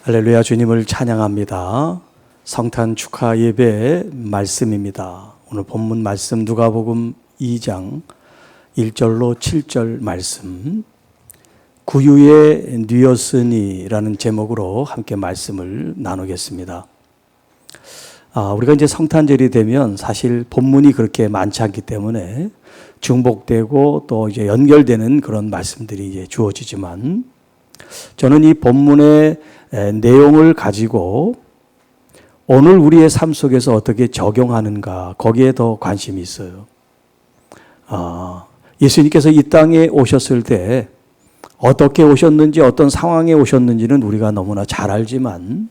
할렐루야, 주님을 찬양합니다. 성탄 축하 예배 말씀입니다. 오늘 본문 말씀 누가복음 2장 1절로 7절 말씀, 구유에 뉘었으니라는 제목으로 함께 말씀을 나누겠습니다. 우리가 이제 성탄절이 되면 사실 본문이 그렇게 많지 않기 때문에 중복되고 또 이제 연결되는 그런 말씀들이 이제 주어지지만, 저는 이 본문의 내용을 가지고 오늘 우리의 삶 속에서 어떻게 적용하는가, 거기에 더 관심이 있어요. 예수님께서 이 땅에 오셨을 때 어떻게 오셨는지, 어떤 상황에 오셨는지는 우리가 너무나 잘 알지만,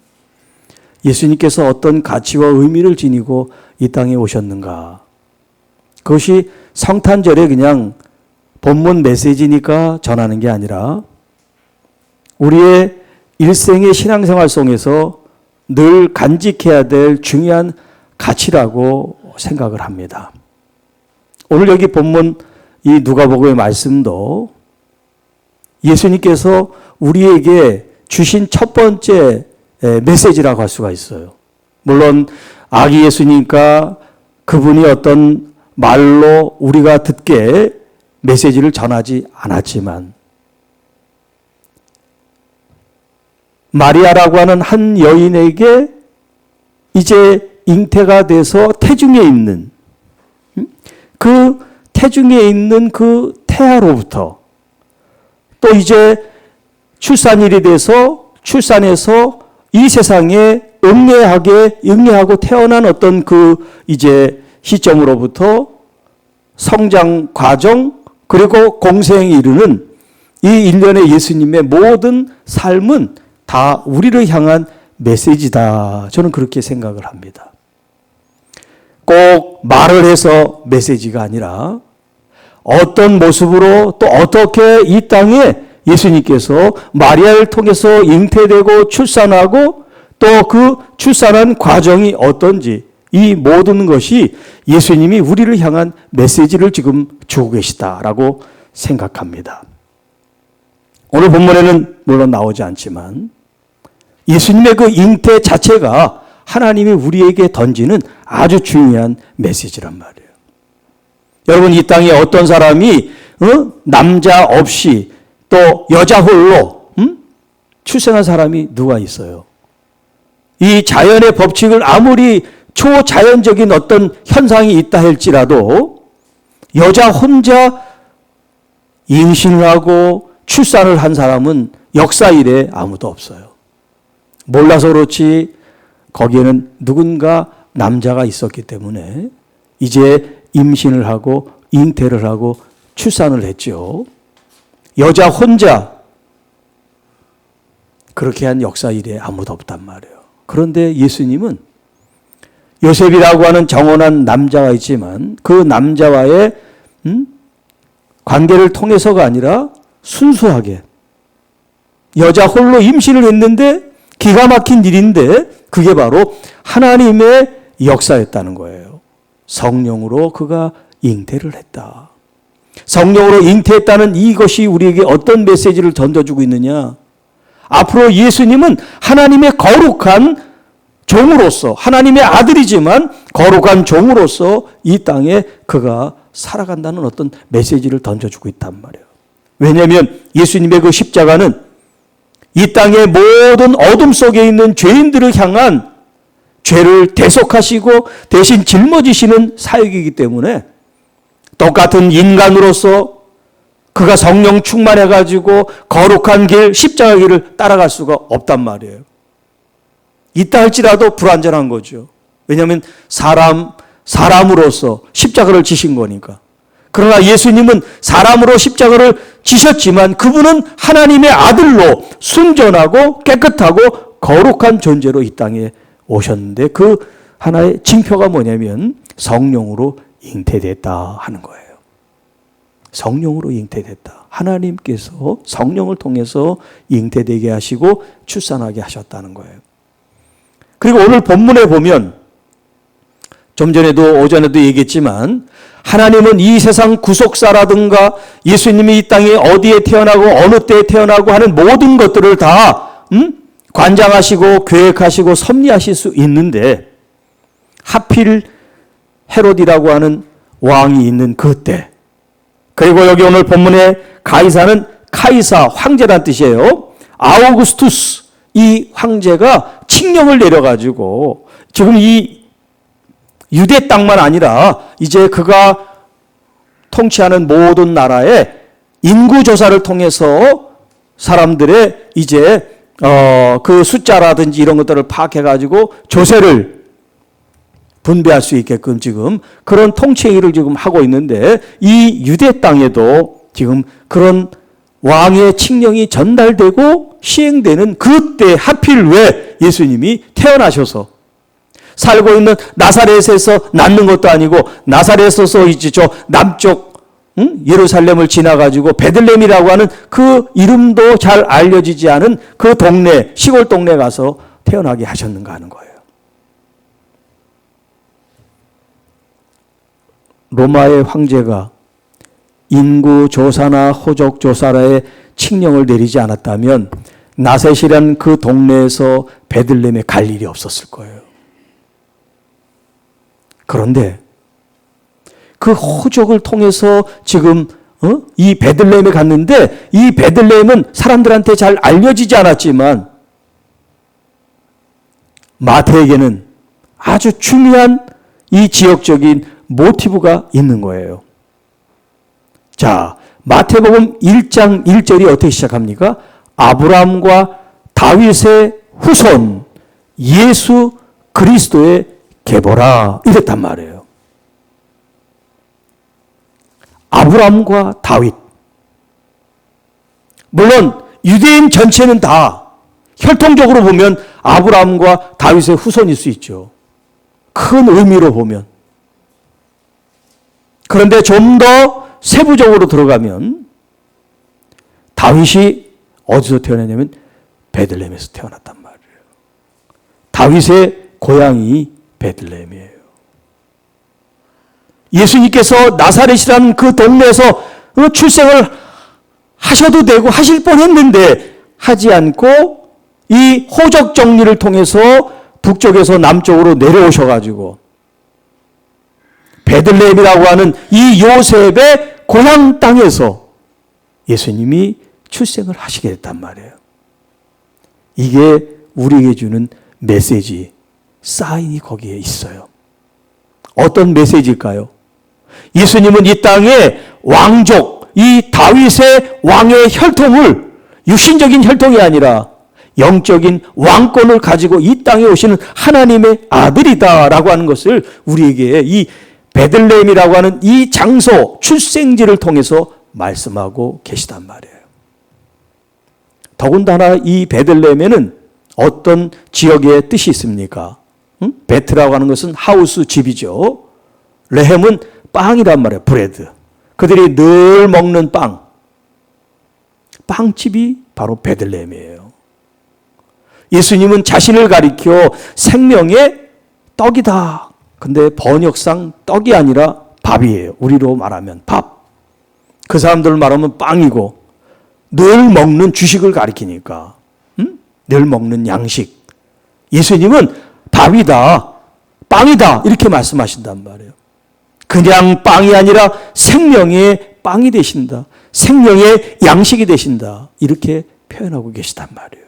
예수님께서 어떤 가치와 의미를 지니고 이 땅에 오셨는가, 그것이 성탄절에 그냥 본문 메시지니까 전하는 게 아니라 우리의 일생의 신앙생활 속에서 늘 간직해야 될 중요한 가치라고 생각을 합니다. 오늘 여기 본문 이 누가복음의 말씀도 예수님께서 우리에게 주신 첫 번째 메시지라고 할 수가 있어요. 물론 아기 예수니까 그분이 어떤 말로 우리가 듣게 메시지를 전하지 않았지만, 마리아라고 하는 한 여인에게 이제 잉태가 돼서 태중에 있는 그 태아로부터 또 이제 출산일이 돼서 출산해서 이 세상에 응애하고 태어난 어떤 그 이제 시점으로부터 성장 과정, 그리고 공생에 이르는 이 일련의 예수님의 모든 삶은 다 우리를 향한 메시지다. 저는 그렇게 생각을 합니다. 꼭 말을 해서 메시지가 아니라 어떤 모습으로 또 어떻게 이 땅에 예수님께서 마리아를 통해서 잉태되고 출산하고 또 그 출산한 과정이 어떤지, 이 모든 것이 예수님이 우리를 향한 메시지를 지금 주고 계시다라고 생각합니다. 오늘 본문에는 물론 나오지 않지만 예수님의 그 잉태 자체가 하나님이 우리에게 던지는 아주 중요한 메시지란 말이에요. 여러분, 이 땅에 어떤 사람이 남자 없이 또 여자 홀로 출생한 사람이 누가 있어요? 이 자연의 법칙을 아무리 초자연적인 어떤 현상이 있다 할지라도 여자 혼자 임신을 하고 출산을 한 사람은 역사 이래 아무도 없어요. 몰라서 그렇지 거기에는 누군가 남자가 있었기 때문에 이제 임신을 하고 잉태를 하고 출산을 했죠. 여자 혼자 그렇게 한 역사 이래 아무도 없단 말이에요. 그런데 예수님은 요셉이라고 하는 정혼한 남자가 있지만 그 남자와의 관계를 통해서가 아니라 순수하게 여자 홀로 임신을 했는데 기가 막힌 일인데 그게 바로 하나님의 역사였다는 거예요. 성령으로 그가 잉태를 했다. 성령으로 잉태했다는 이것이 우리에게 어떤 메시지를 던져주고 있느냐? 앞으로 예수님은 하나님의 거룩한 종으로서, 하나님의 아들이지만 거룩한 종으로서 이 땅에 그가 살아간다는 어떤 메시지를 던져주고 있단 말이에요. 왜냐하면 예수님의 그 십자가는 이 땅의 모든 어둠 속에 있는 죄인들을 향한 죄를 대속하시고 대신 짊어지시는 사역이기 때문에 똑같은 인간으로서 그가 성령 충만해가지고 거룩한 길, 십자가 길을 따라갈 수가 없단 말이에요. 있다 할지라도 불완전한 거죠. 왜냐하면 사람으로서 십자가를 지신 거니까. 그러나 예수님은 사람으로 십자가를 지셨지만 그분은 하나님의 아들로 순전하고 깨끗하고 거룩한 존재로 이 땅에 오셨는데, 그 하나의 징표가 뭐냐면 성령으로 잉태됐다 하는 거예요. 성령으로 잉태됐다. 하나님께서 성령을 통해서 잉태되게 하시고 출산하게 하셨다는 거예요. 그리고 오늘 본문에 보면 좀 전에도 오전에도 얘기했지만 하나님은 이 세상 구속사라든가 예수님이 이 땅에 어디에 태어나고 어느 때에 태어나고 하는 모든 것들을 다 관장하시고 계획하시고 섭리하실 수 있는데 하필 헤롯이라고 하는 왕이 있는 그때, 그리고 여기 오늘 본문에 가이사는 카이사, 황제란 뜻이에요. 아우구스투스, 이 황제가 칙령을 내려가지고 지금 이 유대 땅만 아니라 이제 그가 통치하는 모든 나라의 인구조사를 통해서 사람들의 이제 그 숫자라든지 이런 것들을 파악해가지고 조세를 분배할 수 있게끔 지금 그런 통치행위를 지금 하고 있는데, 이 유대 땅에도 지금 그런 왕의 칙령이 전달되고 시행되는 그때 하필 왜 예수님이 태어나셔서 살고 있는 나사렛에서 낳는 것도 아니고 나사렛에서 이제 저 남쪽 예루살렘을 지나가지고 베들레헴이라고 하는 그 이름도 잘 알려지지 않은 그 동네, 시골 동네 가서 태어나게 하셨는가 하는 거예요. 로마의 황제가 인구조사나 호적조사라의 칙령을 내리지 않았다면 나셋이란 그 동네에서 베들레헴에 갈 일이 없었을 거예요. 그런데 그 호적을 통해서 지금 이 베들레헴에 갔는데, 이 베들레헴은 사람들한테 잘 알려지지 않았지만 마태에게는 아주 중요한 이 지역적인 모티브가 있는 거예요. 자, 마태복음 1장 1절이 어떻게 시작합니까? 아브라함과 다윗의 후손 예수 그리스도의 계보라, 이랬단 말이에요. 아브라함과 다윗. 물론 유대인 전체는 다 혈통적으로 보면 아브라함과 다윗의 후손일 수 있죠. 큰 의미로 보면. 그런데 좀 더 세부적으로 들어가면 다윗이 어디서 태어났냐면 베들레헴에서 태어났단 말이에요. 다윗의 고향이 베들레헴이에요. 예수님께서 나사렛이라는 그 동네에서 출생을 하셔도 되고 하실 뻔했는데 하지 않고 이 호적 정리를 통해서 북쪽에서 남쪽으로 내려오셔가지고 베들레헴이라고 하는 이 요셉의 고향 땅에서 예수님이 출생을 하시게 됐단 말이에요. 이게 우리에게 주는 메시지, 사인이 거기에 있어요. 어떤 메시지일까요? 예수님은 이 땅에 왕족, 이 다윗의 왕의 혈통을, 육신적인 혈통이 아니라 영적인 왕권을 가지고 이 땅에 오시는 하나님의 아들이다라고 하는 것을 우리에게 이 베들레헴이라고 하는 이 장소, 출생지를 통해서 말씀하고 계시단 말이에요. 더군다나 이 베들레헴에는 어떤 지역의 뜻이 있습니까? 베트라고 하는 것은 하우스, 집이죠. 레헴은 빵이란 말이에요. 브레드. 그들이 늘 먹는 빵. 빵집이 바로 베들레헴이에요. 예수님은 자신을 가리켜 생명의 떡이다. 근데 번역상 떡이 아니라 밥이에요. 우리로 말하면 밥. 그 사람들 말하면 빵이고, 늘 먹는 주식을 가리키니까 늘 먹는 양식. 예수님은 밥이다, 빵이다 이렇게 말씀하신단 말이에요. 그냥 빵이 아니라 생명의 빵이 되신다, 생명의 양식이 되신다, 이렇게 표현하고 계시단 말이에요.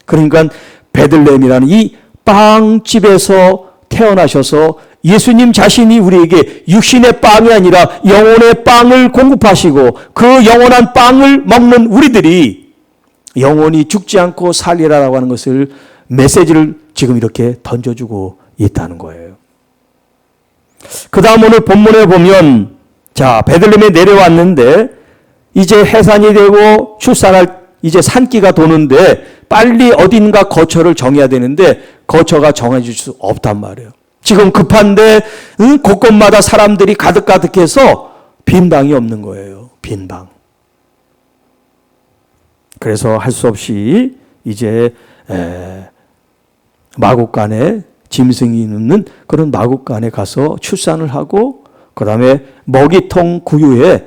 그러니까 베들레헴이라는 이 빵집에서 태어나셔서 예수님 자신이 우리에게 육신의 빵이 아니라 영혼의 빵을 공급하시고 그 영원한 빵을 먹는 우리들이 영원히 죽지 않고 살리라라고 하는 것을, 메시지를 지금 이렇게 던져주고 있다는 거예요. 그 다음 오늘 본문에 보면, 자, 베들레헴에 내려왔는데 이제 해산이 되고 출산할 이제 산기가 도는데 빨리 어딘가 거처를 정해야 되는데 거처가 정해질 수 없단 말이에요. 지금 급한데 곳곳마다 사람들이 가득가득해서 빈 방이 없는 거예요. 빈 방. 그래서 할 수 없이 이제 마국간에, 짐승이 눕는 그런 마국간에 가서 출산을 하고, 그 다음에 먹이통 구유에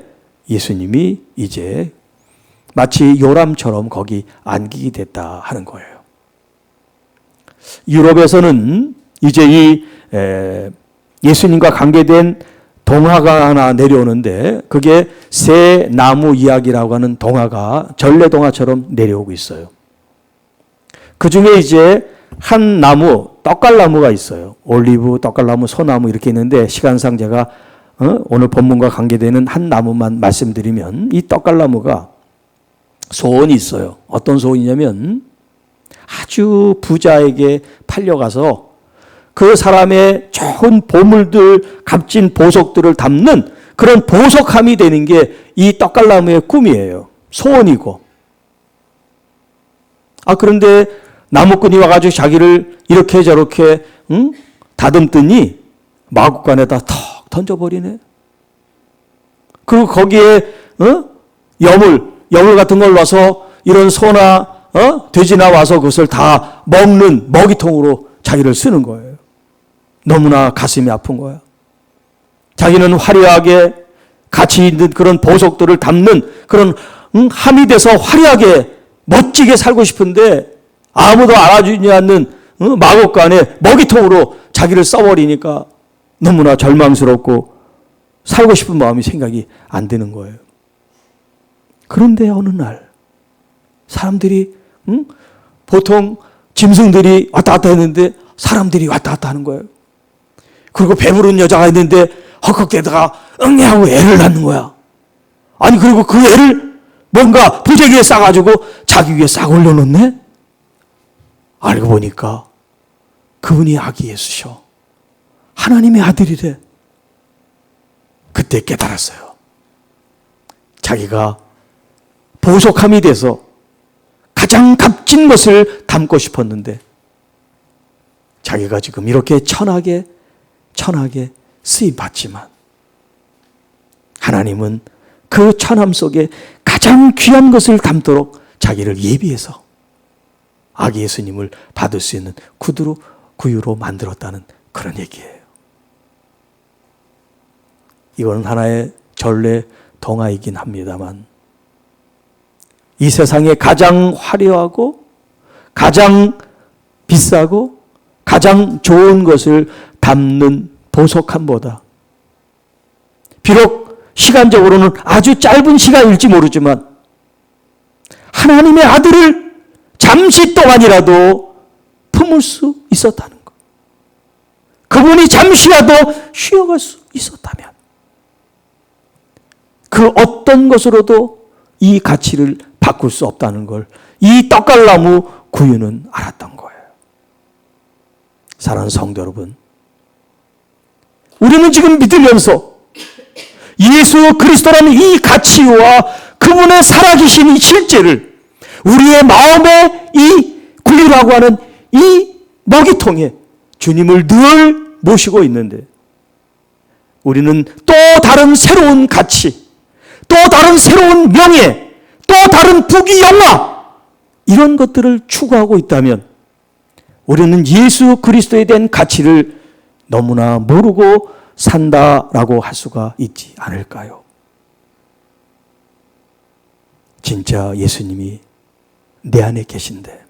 예수님이 이제 마치 요람처럼 거기 안기게 됐다 하는 거예요. 유럽에서는 이제 이 예수님과 관계된 동화가 하나 내려오는데 그게 새 나무 이야기라고 하는 동화가 전래동화처럼 내려오고 있어요. 그 중에 이제 한 나무, 떡갈나무가 있어요. 올리브, 떡갈나무, 소나무 이렇게 있는데 시간상 제가 오늘 본문과 관계되는 한 나무만 말씀드리면 이 떡갈나무가 소원이 있어요. 어떤 소원이냐면 아주 부자에게 팔려가서 그 사람의 좋은 보물들, 값진 보석들을 담는 그런 보석함이 되는 게 이 떡갈나무의 꿈이에요. 소원이고. 그런데 나무꾼이 와가지고 자기를 이렇게 저렇게 다듬더니 마구간에다 턱 던져버리네. 그리고 거기에 여물 같은 걸 놔서 이런 소나 돼지나 와서 그것을 다 먹는 먹이통으로 자기를 쓰는 거예요. 너무나 가슴이 아픈 거야. 자기는 화려하게 가치 있는 그런 보석들을 담는 그런 함이 돼서 화려하게 멋지게 살고 싶은데 아무도 알아주지 않는 마곡간에 먹이통으로 자기를 써버리니까 너무나 절망스럽고 살고 싶은 마음이 생각이 안 드는 거예요. 그런데 어느 날 사람들이 보통 짐승들이 왔다 갔다 했는데 사람들이 왔다 갔다 하는 거예요. 그리고 배부른 여자가 있는데 헉헉대다가 응애하고 애를 낳는 거야. 아니 그리고 그 애를 뭔가 부재기에 싸가지고 자기 위에 싹 올려놓네. 알고 보니까 그분이 아기 예수셔. 하나님의 아들이래. 그때 깨달았어요. 자기가 보석함이 돼서 가장 값진 것을 담고 싶었는데 자기가 지금 이렇게 천하게 쓰임받지만 하나님은 그 천함 속에 가장 귀한 것을 담도록 자기를 예비해서 아기 예수님을 받을 수 있는 구유로 만들었다는 그런 얘기예요. 이거는 하나의 전래 동화이긴 합니다만 이 세상에 가장 화려하고 가장 비싸고 가장 좋은 것을 담는 보석함보다 비록 시간적으로는 아주 짧은 시간일지 모르지만 하나님의 아들을 잠시 동안이라도 품을 수 있었다는 것. 그분이 잠시라도 쉬어갈 수 있었다면 그 어떤 것으로도 이 가치를 바꿀 수 없다는 걸 이 떡갈나무 구유는 알았던 거예요. 사랑하는 성도 여러분, 우리는 지금 믿으면서 예수 그리스도라는 이 가치와 그분의 살아계신 이 실제를 우리의 마음의 이 구유라고 하는 이 먹이통에 주님을 늘 모시고 있는데 우리는 또 다른 새로운 가치, 또 다른 새로운 명예, 또 다른 부귀 영화 이런 것들을 추구하고 있다면 우리는 예수 그리스도에 대한 가치를 너무나 모르고 산다라고 할 수가 있지 않을까요? 진짜 예수님이 내 안에 계신데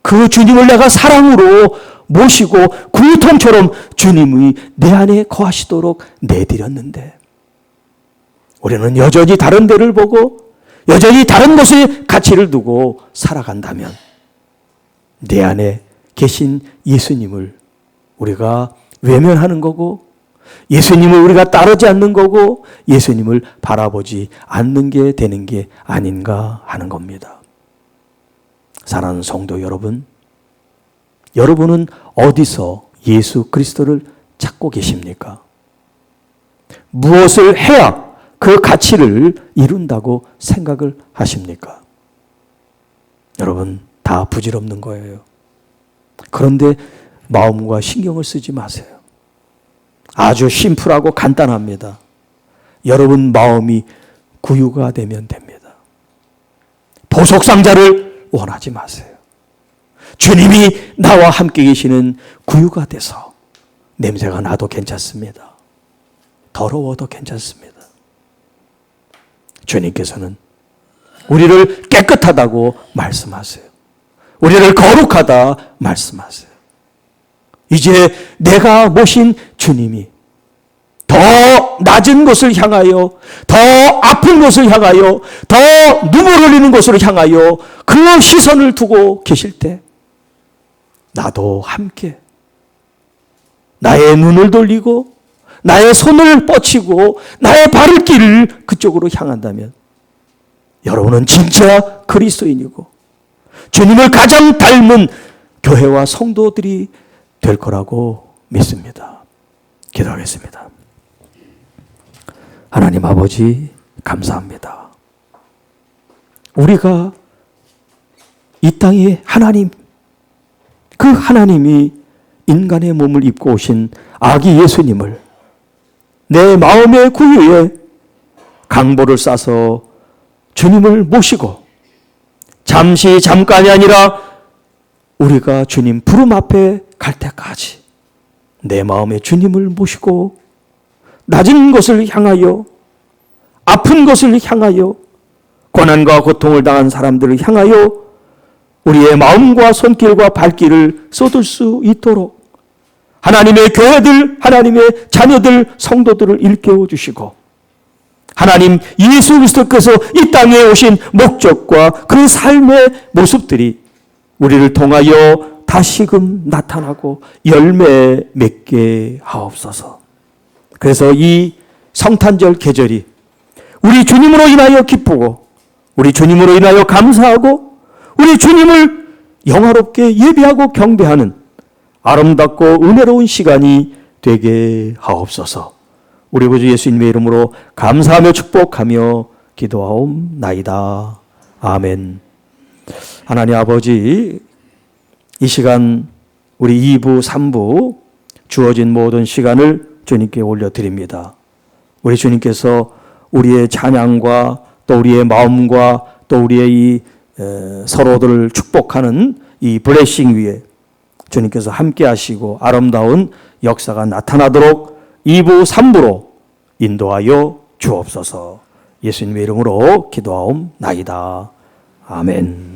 그 주님을 내가 사랑으로 모시고 구유통처럼 주님이 내 안에 거하시도록 내드렸는데 우리는 여전히 다른 데를 보고 여전히 다른 것에 가치를 두고 살아간다면 내 안에 계신 예수님을 우리가 외면하는 거고 예수님을 우리가 따르지 않는 거고 예수님을 바라보지 않는 게 되는 게 아닌가 하는 겁니다. 사랑하는 성도 여러분, 여러분은 어디서 예수 그리스도를 찾고 계십니까? 무엇을 해야 그 가치를 이룬다고 생각을 하십니까? 여러분 다 부질없는 거예요. 그런데 마음과 신경을 쓰지 마세요. 아주 심플하고 간단합니다. 여러분 마음이 구유가 되면 됩니다. 보석상자를 원하지 마세요. 주님이 나와 함께 계시는 구유가 돼서 냄새가 나도 괜찮습니다. 더러워도 괜찮습니다. 주님께서는 우리를 깨끗하다고 말씀하세요. 우리를 거룩하다 말씀하세요. 이제 내가 모신 주님이 더 낮은 곳을 향하여, 더 아픈 곳을 향하여, 더 눈물 흘리는 곳으로 향하여 그 시선을 두고 계실 때 나도 함께 나의 눈을 돌리고 나의 손을 뻗치고 나의 발길을 그쪽으로 향한다면 여러분은 진짜 그리스도인이고 주님을 가장 닮은 교회와 성도들이 될 거라고 믿습니다. 기도하겠습니다. 하나님 아버지, 감사합니다. 우리가 이 땅에 하나님, 그 하나님이 인간의 몸을 입고 오신 아기 예수님을 내 마음의 구유에 강보를 싸서 주님을 모시고 잠시 잠깐이 아니라 우리가 주님 부름 앞에 갈 때까지 내 마음에 주님을 모시고 낮은 곳을 향하여, 아픈 곳을 향하여, 고난과 고통을 당한 사람들을 향하여 우리의 마음과 손길과 발길을 쏟을 수 있도록 하나님의 교회들, 하나님의 자녀들, 성도들을 일깨워 주시고 하나님 예수 그리스도께서 이 땅에 오신 목적과 그 삶의 모습들이 우리를 통하여 다시금 나타나고 열매 맺게 하옵소서. 그래서 이 성탄절 계절이 우리 주님으로 인하여 기쁘고 우리 주님으로 인하여 감사하고 우리 주님을 영화롭게 예배하고 경배하는 아름답고 은혜로운 시간이 되게 하옵소서. 우리 구주 예수님의 이름으로 감사하며 축복하며 기도하옵나이다. 아멘. 하나님 아버지, 이 시간 우리 2부, 3부 주어진 모든 시간을 주님께 올려드립니다. 우리 주님께서 우리의 찬양과 또 우리의 마음과 또 우리의 이 서로들을 축복하는 이 블레싱 위에 주님께서 함께 하시고 아름다운 역사가 나타나도록 2부, 3부로 인도하여 주옵소서. 예수님의 이름으로 기도하옵나이다. 아멘.